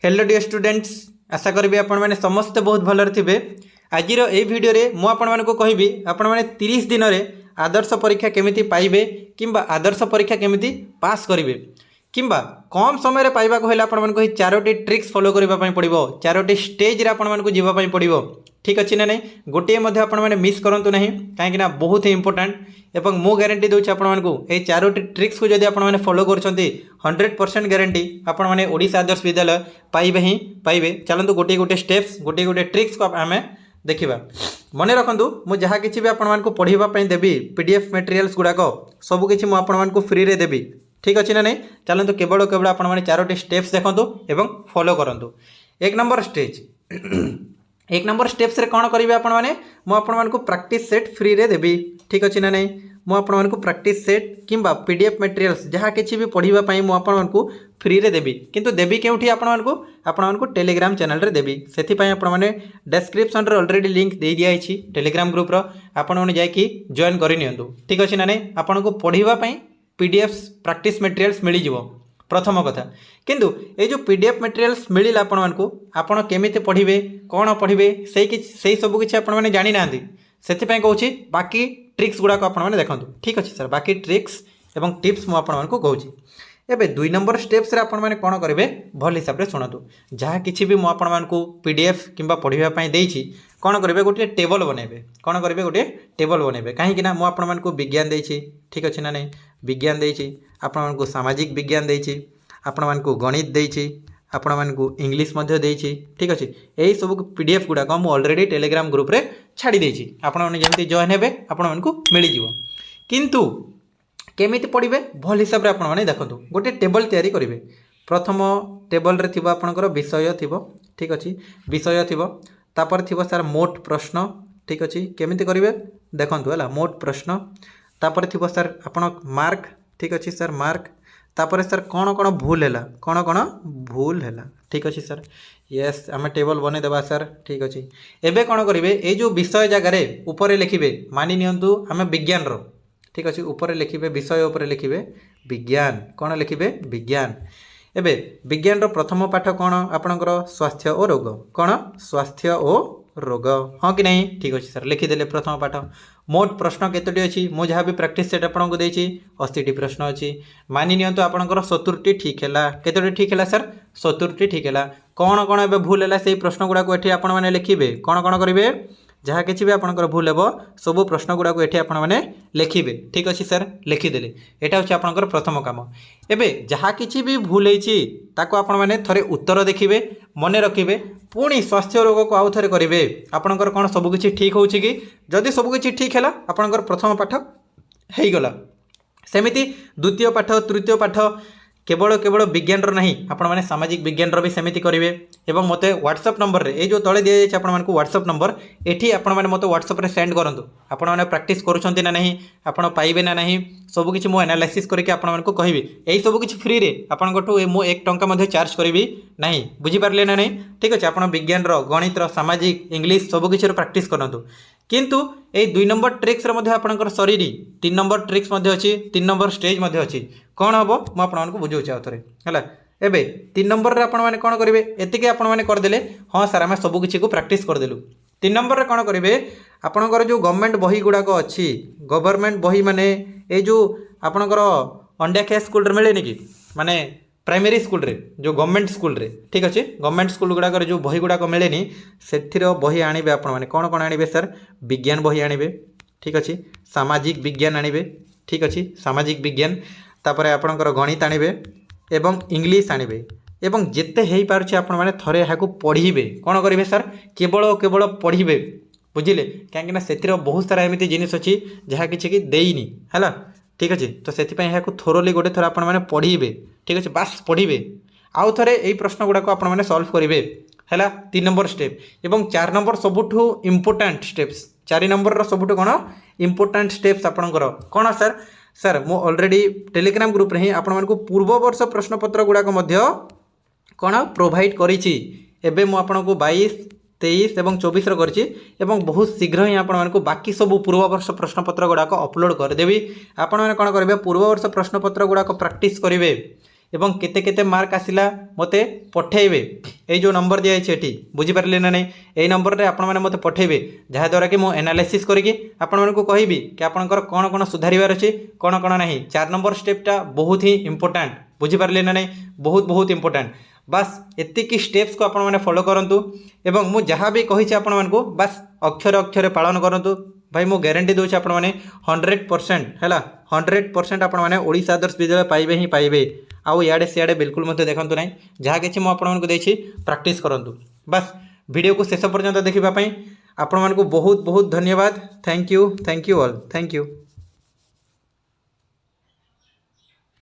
Hello dear students, आशा करी आपण मैंने समस्ते बहुत भलर थे। आज भिडियो मुझे कहबी आपण मैंने 30 दिन में आदर्श परीक्षा केमिति पाइबे किंबा आदर्श परीक्षा केमिति पास करेंगे किंबा कम समय पाइबा हेल्ला आपको चारोटी ट्रिक्स फॉलो करने पड़ो, चारोटी स्टेज आपको जावाई पड़ो। ठीक अच्छे ना नहीं, गोटे आपने मिस करूँ ना कहीं बहुत ही इंपोर्टाट एवं मु ग्यारंटी दूसरी आपको ये चारोटी ट्रिक्स को जब आपने फॉलो कर 100% ग्यारंटी आपने ओडिशा आदर्श विद्यालय पाइबे ही पाइबे। चलतु गोटे गोटे स्टेप्स गोटे गोटे ट्रिक्स को आम देखा। मन रखु मुझे जहाँ किसी भी आपको पढ़ाई देवी पीडीएफ मटेरियल्स गुड़ाक सबकि मुझे फ्री रे देवी। ठीक अच्छे ना नहीं, चलतु केवल केवल आपने चारोटी स्टेप्स देखूँ एवं फॉलो करूँ। एक नंबर स्टेज एक नंबर स्टेप्स रे कौन करेंगे आपको प्रैक्टिस सेट फ्री रे देवी। ठीक अच्छे ना नहीं, मुझे प्रैक्टिस सेट किंबा पीडीएफ मटेरियल्स जहाँ किसी भी पढ़ाई मुझे फ्री रे देवी। किंतु देवी केउठी आपको टेलीग्राम चैनल रे देवी। से आपने डिस्क्रिप्शन रे ऑलरेडी लिंक दे दिया टेलीग्राम ग्रुप रो, आपने जाकि जॉइन करनी। ठीक अच्छे ना नहीं, आपको पढ़ाई पीडीएफ प्रैक्टिस मटेरियल्स मिल जाव प्रथम कथा। किंतु ये जो पीडीएफ मटेरियल्स मिलला आपण केमिति पढ़िबे कौन पढ़िबे से सब किसी आपने जानी ना से कहूँ बाकी ट्रिक्स गुड़ाक आपने देखूँ। ठीक अच्छे सर, बाकी ट्रिक्स एवं टिप्स मुझे कहूँ। एवं 2 नंबर स्टेप्स रे आपने कौन करेंगे भल हिसाब से शुणु। जहाँ किसी भी मुझे पीडीएफ किंबा पढ़ाई देती कौन करेंगे गोटे टेबल बनइबे। कौन करेंगे गोटे टेबल बनइबे कहीं मुझे विज्ञान देती। ठीक अच्छे ना नहीं, विज्ञान देती आपको सामाजिक विज्ञान देती आपको गणित देती आपको इंग्लिश देती। ठीक अच्छे, यही सब पीडीएफ गुड़ाक मुझे ऑलरेडी टेलीग्राम ग्रुप रे छाड़ी देती। आपमि जॉइन हे आपको मिल जाव। किंतु केमिति पढ़े भल हिसाब से आपने देखो गोटे टेबल तैयारी करेंगे। प्रथम टेबल रे थिबा आपनकर विषय थिबो। ठीक अच्छे, विषय थिबो तापर थिबो सर मोट प्रश्न। ठीक अच्छे, केमिति करेंगे देखो है मोट प्रश्न तापर थिबो सर आपण मार्क। ठीक अच्छे सर, मार्क तापर सर कौन कौन भूल है कौन कौन भूल है। ठीक अच्छे सर, यस आम टेबल बने देवा सर। ठीक अच्छे, एबे कौन करेंगे ये जो विषय जगार ऊपर लिखिबे मानि नियंतु आम विज्ञान रो। ठीक अच्छे, ऊपर लिखिबे विषय ऊपर लिखिबे विज्ञान। कौन लिखिबे विज्ञान। एबे विज्ञान रो प्रथम पाठ कौन आपणकर स्वास्थ्य और रोग। कौन स्वास्थ्य और रोग, हाँ कि नहीं। ठीक अच्छे सर, लिखिदेले प्रथम पाठ। मोट प्रश्न केतोटी अच्छी मु जहाँ भी प्रैक्टिस सेट आपको देती 80टी प्रश्न अच्छी। मानि नियंतु आपणकर 70टी ठीक है। केतोटी ठीक है सर 70टी ठीक है। कौन कौन एबे भूल है से प्रश्न गुड़ाक ये आपने लिखिबे। कौन कौन करेंगे जहाँ किसी भी आपंकर भूल हे सब प्रश्न गुड़ाक ये आपने लिखिबे। ठीक अच्छे सर, लिखिदेले यहाँ हूँ आपंकर प्रथम कम। एवं जहाँ किसी भी भूल होने थे उत्तर देखिए मन रखिए पुणी स्वास्थ्य रोग को आउ थे करेंगे आपंकर कौन सबकि ठीक हो कि जदि सबकि ठीक है आपंकर प्रथम पाठ हो गला। सेमिति द्वितीय पाठ तृतीय पाठ केवल केवल विज्ञान रो नहीं आपने सामाजिक विज्ञान रो भी सेमिति करेंगे। एवं मत व्हाट्सएप नंबर रे जो तले दि जाए आपको व्हाट्सएप नंबर एठी आपने मत व्हाट्सएप रे सेंड करंतु। आपने प्रैक्टिस करुछंती ना नहीं आपन पाइबे ना नहीं सबकि मु एनालाइसिस करके आपको कहबी। यही सबकि फ्री रे आपंठू मु 1 टंका चार्ज करी ना। बुझीपारे ना नहीं। ठीक अच्छे, आप विज्ञान गणित सामाजिक इंग्लिश सबकि प्रैक्टिस करूँ। किंतु ये 2 नंबर ट्रिक्स आपंकर शरीर 3 नंबर ट्रिक्स अच्छी 3 नंबर स्टेज अच्छी। कौन हम मुझे बुझाऊँ आउ थे है। एबे 3 नंबर रे आपने कौन करेंगे एतिके आपने करदे हाँ सर आम सबकि को प्रैक्टिस करदेलु। 3 नंबर रे कौन करेंगे आपणकर जो गवर्नमेंट बही गुड़ाक अच्छी गवर्नमेंट बही माने ये जो आपणकर अंड्याखिया स्कूल मिलेनि कि माने प्राइमरी स्कूल रे जो गवर्नमेंट स्कूल रे। ठीक अच्छे, गवर्नमेंट स्कूल गुड़ाक जो बही गुड़ाक मिलेनि से बही आणवे आपने कौन कौन आणवे सर विज्ञान बही आणवे। ठीक अच्छे, सामाजिक विज्ञान आणवे। ठीक अच्छे, सामाजिक विज्ञान तापर आपणकर गणित आणवे एवं इंग्लिश आणवे एवं जिते हो पारे आपने थे यहाँ पढ़े। कौन करेंगे सर केवल केवल पढ़े बुझिले कहीं से बहुत सारा एमती जिनिस अच्छी जहाँ किसी देनी है। ठीक अच्छे, तो से थोरली गोटे थर आपने पढ़े। ठीक अच्छे, बास पढ़े आउ थे यही प्रश्न गुड़ाक आपने सल्व करेंगे है 3 नंबर स्टेप। एवं 4 नंबर सबुठू इम्पोर्टाट स्टेप्स 4 नंबर सबुठू कौन इम्पोर्टाट स्टेप्स आपंकर कौन सर सर मु ऑलरेडी टेलीग्राम ग्रुप रे ही आपको पूर्व वर्ष प्रश्नपत्र गुड़ाक कौन प्रोवाइड करिछि। एबे मु आपको 22, 23 और 24 करिछि एवं बहुत शीघ्र ही आपको बाकी सब पूर्व वर्ष प्रश्नपत्र गुड़ाक अपलोड करदेवी। आपण मैंने कौन करेंगे पूर्व वर्ष प्रश्नपत्र गुड़ाक प्रैक्टिस करेंगे एवं केते केते मार्क आसिला मते पठेइबे ए जो नंबर दिया है एठी बुझी पारले ना नहीं ए नंबर रे आपण माने मते पठेइबे जहा द्वारा कि मो एनालिसिस करके आपण मानको कहिबी कि आपनकर कोन कोन सुधारिबार अछि कोन कोन नहीं। 4 नंबर स्टेपटा बहुत ही इंपोर्टेंट बुझी पारले ना नहीं बहुत बहुत इंपोर्टेंट बस एतिकी स्टेप्स को आपण माने फॉलो करंतु एवं मु जहाँ भी कही आपण मानको बस अक्षर अक्षर पालन करंतु भाई मु गारंटी दूचे आपण माने 100% है 100% आपण माने ओडिशा आदर्श विद्यालय पाइबे ही पाइबे आउ इे सियाड़े बिल्कुल मत देखु ना जहाँ कि मुझे प्रैक्टिस करंतु बस वीडियो को शेष पर्यंत देखा आपण मानको बहुत बहुत धन्यवाद thank you all thank you.